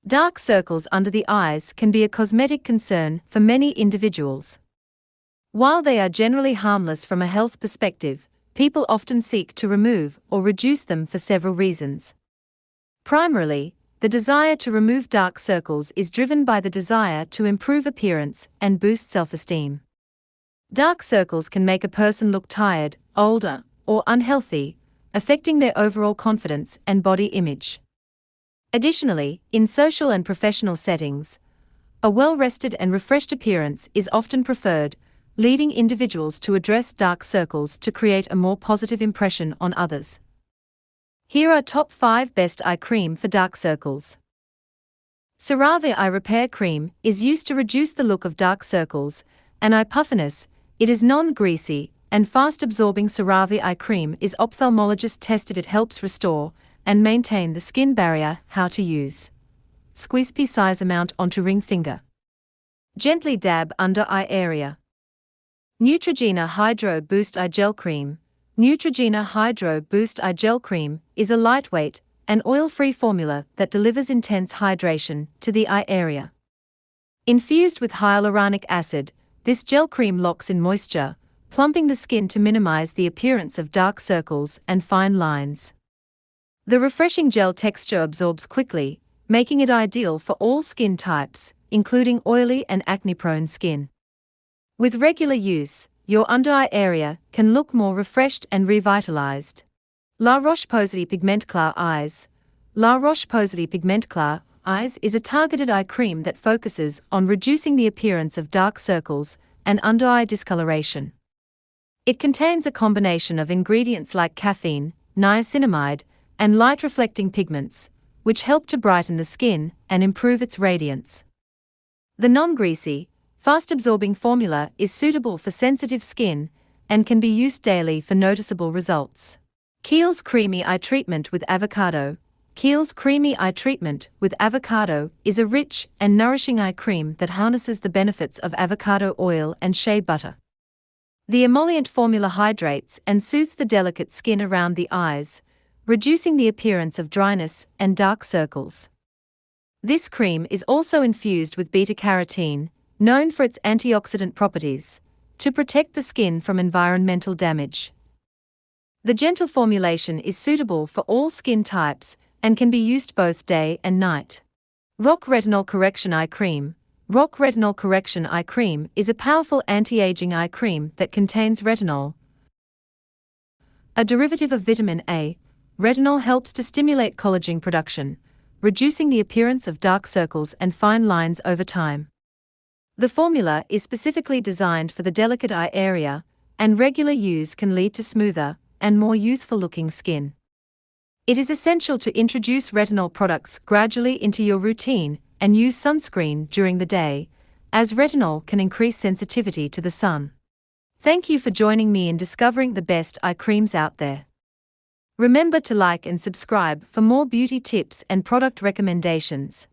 Dark circles under the eyes can be a cosmetic concern for many individuals. While they are generally harmless from a health perspective, people often seek to remove or reduce them for several reasons. Primarily, the desire to remove dark circles is driven by the desire to improve appearance and boost self-esteem. Dark circles can make a person look tired, older, or unhealthy, affecting their overall confidence and body image. Additionally, in social and professional settings, a well-rested and refreshed appearance is often preferred, leading individuals to address dark circles to create a more positive impression on others. Here are top 5 best eye cream for dark circles. CeraVe Eye Repair Cream is used to reduce the look of dark circles and eye puffiness. It is non-greasy and fast-absorbing. CeraVe eye cream is ophthalmologist tested. It helps restore and maintain the skin barrier. How to use: squeeze pea-size amount onto ring finger. Gently dab under eye area. Neutrogena Hydro Boost Eye Gel Cream. Neutrogena Hydro Boost Eye Gel Cream is a lightweight and oil-free formula that delivers intense hydration to the eye area. Infused with hyaluronic acid, this gel cream locks in moisture, plumping the skin to minimize the appearance of dark circles and fine lines. The refreshing gel texture absorbs quickly, making it ideal for all skin types, including oily and acne-prone skin. With regular use, your under-eye area can look more refreshed and revitalized. La Roche-Posay Pigmentclar Eyes. La Roche-Posay Pigmentclar Eyes is a targeted eye cream that focuses on reducing the appearance of dark circles and under-eye discoloration. It contains a combination of ingredients like caffeine, niacinamide, and light-reflecting pigments, which help to brighten the skin and improve its radiance. The non-greasy, fast-absorbing formula is suitable for sensitive skin and can be used daily for noticeable results. Kiehls Creamy Eye Treatment with Avocado. Kiehls Creamy Eye Treatment with Avocado is a rich and nourishing eye cream that harnesses the benefits of avocado oil and shea butter. The emollient formula hydrates and soothes the delicate skin around the eyes, reducing the appearance of dryness and dark circles. This cream is also infused with beta-carotene, known for its antioxidant properties, to protect the skin from environmental damage. The gentle formulation is suitable for all skin types and can be used both day and night. Rock Retinol Correction Eye Cream. Rock Retinol Correction Eye Cream is a powerful anti-aging eye cream that contains retinol, a derivative of vitamin A. Retinol helps to stimulate collagen production, reducing the appearance of dark circles and fine lines over time. The formula is specifically designed for the delicate eye area, and regular use can lead to smoother and more youthful-looking skin. It is essential to introduce retinol products gradually into your routine and use sunscreen during the day, as retinol can increase sensitivity to the sun. Thank you for joining me in discovering the best eye creams out there. Remember to like and subscribe for more beauty tips and product recommendations.